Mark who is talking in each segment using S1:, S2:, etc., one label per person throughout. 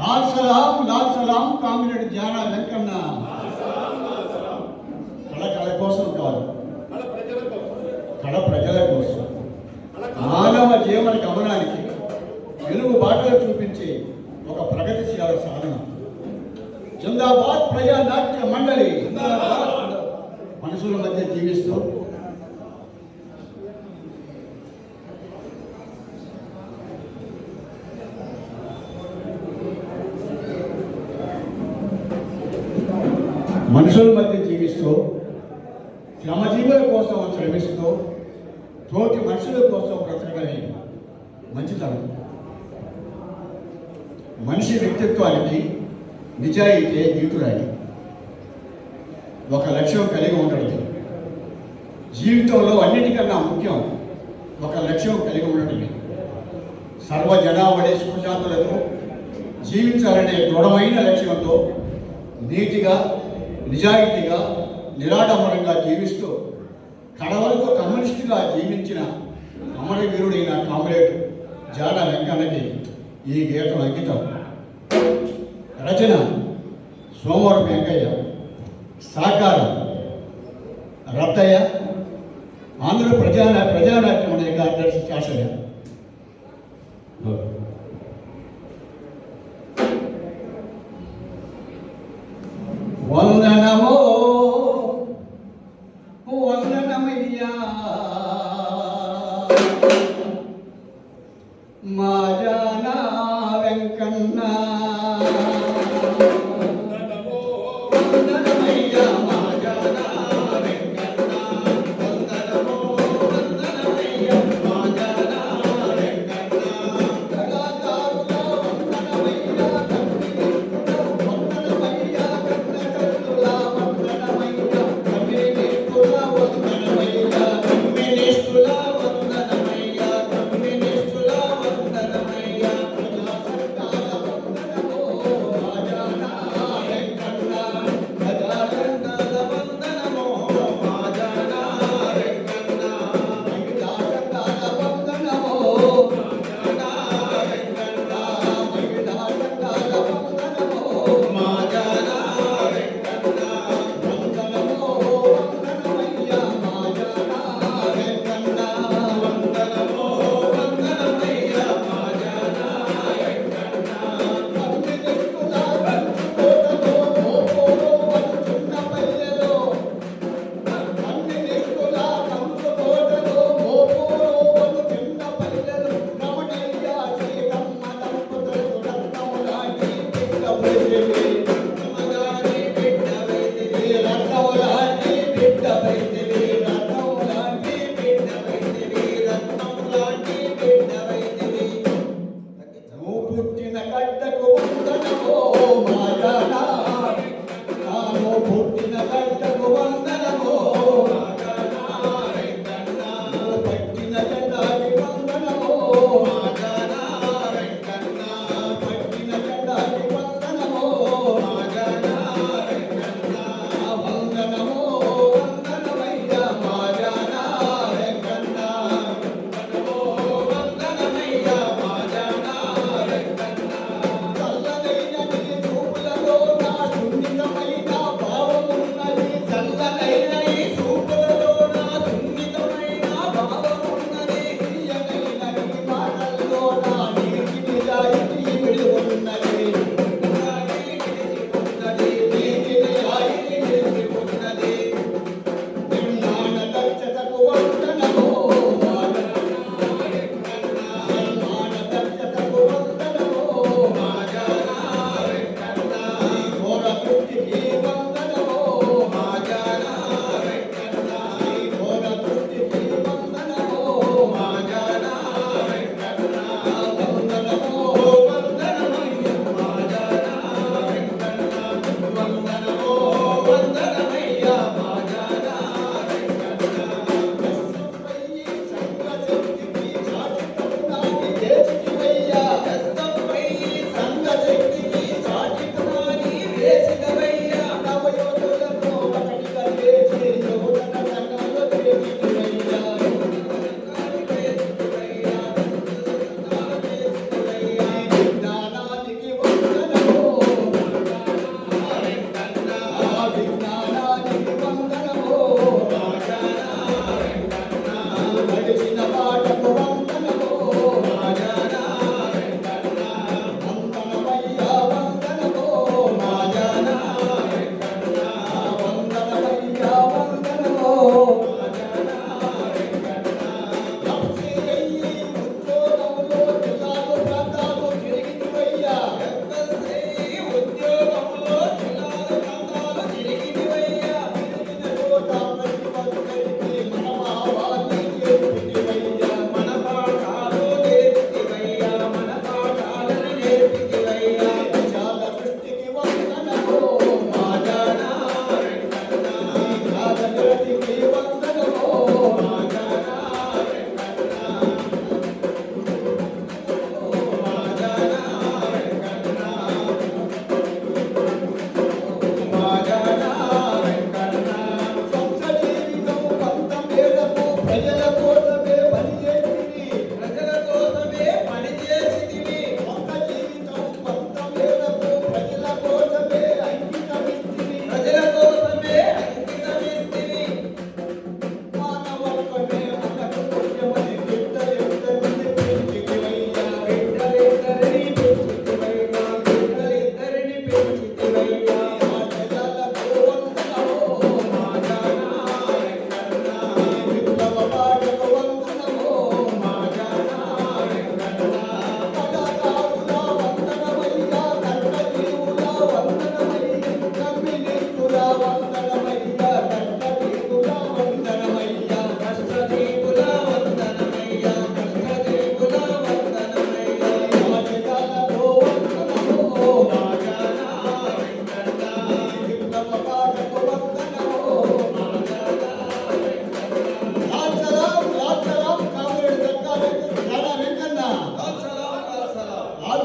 S1: లాల్ సలాం కామిరెడ్డి జానా వెంకన్న కళ కోసం కాదు, కళ ప్రజల కోసం, మానవ జీవన గమనానికి వెలుగు బాటలు చూపించే ఒక ప్రగతిశీల సాధన. జిందాబాద్ ప్రజా నాట్య మండలి మనుషుల మధ్య జీవిస్తూ శ్రమజీవుల కోసం శ్రమిస్తూ తోటి మనుషుల కోసం బ్రతకడమే మంచితనం. మనిషి వ్యక్తిత్వానికి నిజాయితీ గీతురాయి. ఒక లక్ష్యం కలిగి ఉండడం జీవితంలో అన్నిటికన్నా ముఖ్యం. ఒక లక్ష్యం కలిగి ఉండటమే. సర్వజనావళి సుఖశాంతులతో జీవించాలనే దృఢమైన లక్ష్యంతో నీతిగా నిజాయితీగా నిరాడంబరంగా జీవిస్తూ కడవరకు కమ్యూనిస్టుగా జీవించిన అమరవీరుడైన కామ్రేడ్ జానా వెంకన్నకి ఈ గీతం అంకితం. రచన సోమవారం వెంకయ్య, సాకారం రత్తయ్య, ఆంధ్ర ప్రజానాట్యం అనే కార్యదర్శి శాసన. వందనమో వందనమయ్యా మా జానా వెంకన్న, వందనమయ్యా మా జానా వెంకన్న, వందనమో వందనమయ్యా మా జానా వెంకన్న, కళాకారుల వందనమయ్యా వందనమయ్యా కన్నకల్లుల వందనమయ్యా కమ్యూనిస్టుల వందనమయ్యా కమ్యూనిస్టుల వందనమయ్యా కమ్యూనిస్టుల వందనమయ్యా ప్రజా సర్కార వందనమో మా జానా వెంకన్న, ప్రజా సర్కార వందనమో మా జానా వెంకన్న, మహిళా సర్కార వందనమో మా జానా వెంకన్న, మహిళా సర్కార వందనమో మా జానా వెంకన్న, వందనమో వందనమయ్యా మా జానా వెంకన్న, వందనమో వందనమయ్యా మా జానా వెంకన్న, కమ్యూనిస్టుల కంచుకోటలో మోపోలో వస్తున్న పల్లెలో, కమ్యూనిస్టుల కంచుకోటలో మోపోలో వస్తున్న పల్లెలో, రమణయ్య శ్రీరమ్మ దంపతులకు రత్నం లాంటి బిడ్డ వైద్యులే, రమగారి బిడ్డ వైద్యులే, రత్నం లాంటి బిడ్డ వైద్యులే, రత్నం లాంటి బిడ్డ వైద్యులే, రత్నం లాంటి బిడ్డ వైద్యులే, నువ్వు పుట్టిన గడ్డకు వందనమో మా జానా వెంకన్న, నువ్వు పుట్టిన గడ్డకు వందనమో మా జానా వెంకన్న, నువ్వు పట్టిన జెండాకి వందనమో మా జానా వెంకన్న, పట్టిన జెండాకి వందనమో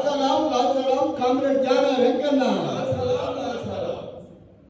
S1: లాల్ సలాం కామ్రేడ్ జానా వెంకన్న